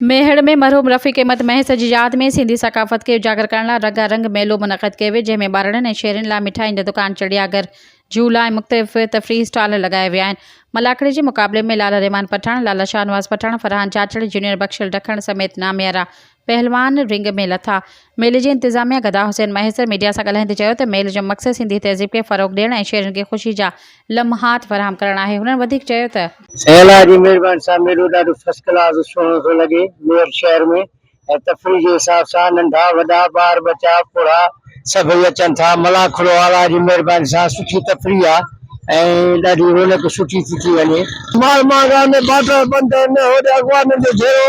मेहड़ में मरहूम रफ़ीक अहमद महस जी याद में सिंधी सकाफ़त के उजागर करण रंगारंग मेलो मुनक़द कयो वियो, जंहिंमें ॿारनि ऐं शेरनि लाइ मिठाइनि जा दुकान चिड़ियाघर झूला ऐं मुख़्तलिफ़ तफ़रीही स्टॉल लगाया विया आहिनि। मलाखड़ी जे मुक़ाबले में लाला रहमान पठान, लाला शाहनवाज़ पठान, फरहान चाचड़, जूनियर बख्शल ढखण समेत नामियारा पहलवान रिंग में लथा। मेले जी इंतज़ामिया गदा हुसैन महस मीडिया सां ॻाल्हाईंदे चयो त मेले जो मक़सदु सिंधी तहज़ीब खे फ़रोग़ ॾियणु ऐं शेरनि खे ख़ुशी जा लम्हात फ़राहम करणु आहे। हुननि वधीक चयो त अल्लाह जी महिरबानी सां मेलो ॾाढो फर्स्ट क्लास सुहिणो थो लॻे मेयर शहर में ऐं तफ़रीह जे हिसाब सां नंढा वॾा ॿार बचा बुढ़ा सभई अचनि था। मलाखड़ो अल्लाह जी महिरबानी सां सुठी तफ़रीह आहे ऐं ॾाढी रौनक सुठी थी थी वञे। माल मागा में बाटर बंदि आहिनि, होॾे अॻवाननि जो घेरो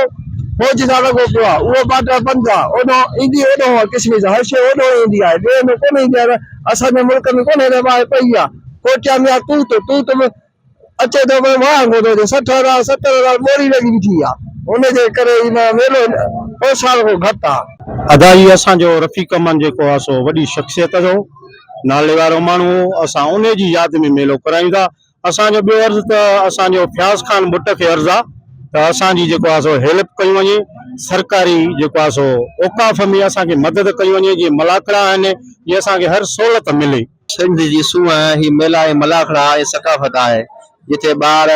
फौज सां लॻो पियो आहे, उहो बाटर बंदि आहे। ओॾो ईंदी ओॾो आहे किशमिश, हर शइ ओॾो ईंदी आहे, ॿिए में कोन ईंदी आहे। असांजे मुल्क में कोन्हे रवाज पई आहे। कोटिया में आहे तूत में अचे तो वाह 60,000 70,000 मोरी लगी बीठी आहे। उनजे करे मेलो पोइ साल को घटि आहे। अदाई असांजो रफ़ीक अहमद जेको आहे सो वॾी शख़्सियत जो नाले वारो माण्हू, असां उन जी यादि में मेलो करायूं था। असांजो ॿियो अर्ज़ु त असांजो फयाज़ ख़ान बुट खे अर्ज़ु आहे त असांजी जेको आहे सो हेल्प कई वञे, सरकारी जेको आहे सो औकाफ़ में असांखे मदद कई वञे। जीअं मलाखड़ा आहिनि, जीअं असांखे हर सहूलियत मिले। सिंध जी सूंह ही मेला ऐं मलाखड़ा ऐं सकाफ़त आहे, जिथे ॿार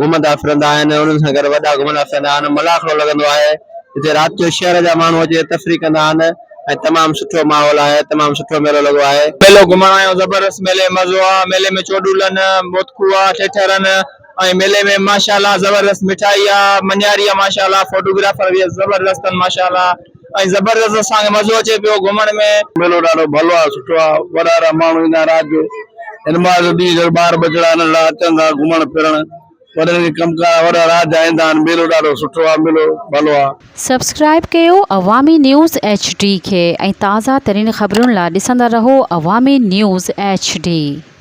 घुमंदा फिरंदा आहिनि, उन्हनि सां गॾु वॾा घुमंदा फिरंदा आहिनि। मलाखड़ो लॻंदो आहे, हिते राति जो शहर जा माण्हू अची तफ़रीह कंदा आहिनि ऐं तमामु सुठो माहौल आहे, तमामु सुठो मेलो लॻो आहे। मेलो घुमण आयो ज़बरदस्त, मेले मज़ो आहे। मेले में चोडूलनि मोतकू आहे, ठेठरनि ऐं मेले में माशाअल्लाह ज़बरदस्त मिठाई आहे, मनियारी आहे माशाअल्लाह, फोटोग्राफर बि ज़बरदस्त आहिनि माशाअल्लाह ऐं ज़बरदस्त असांखे मज़ो अचे पियो घुमण में। मेलो ॾाढो भलो आहे, सुठो आहे। वॾा माण्हू ईंदा राति जो नमाज़ ॾींहुं ॿार बचड़ा नंढा अचनि था घुमण फिरण, वॾनि खे कमकार वॾा राति जा ईंदा आहिनि। मेलो ॾाढो सुठो आहे, मेलो भलो आहे। सब्सक्राइब कयो अवामी न्यूज़ HD खे ऐं ताज़ा तरीन ख़बरुनि लाइ ॾिसंदा रहो अवामी न्यूज़ HD।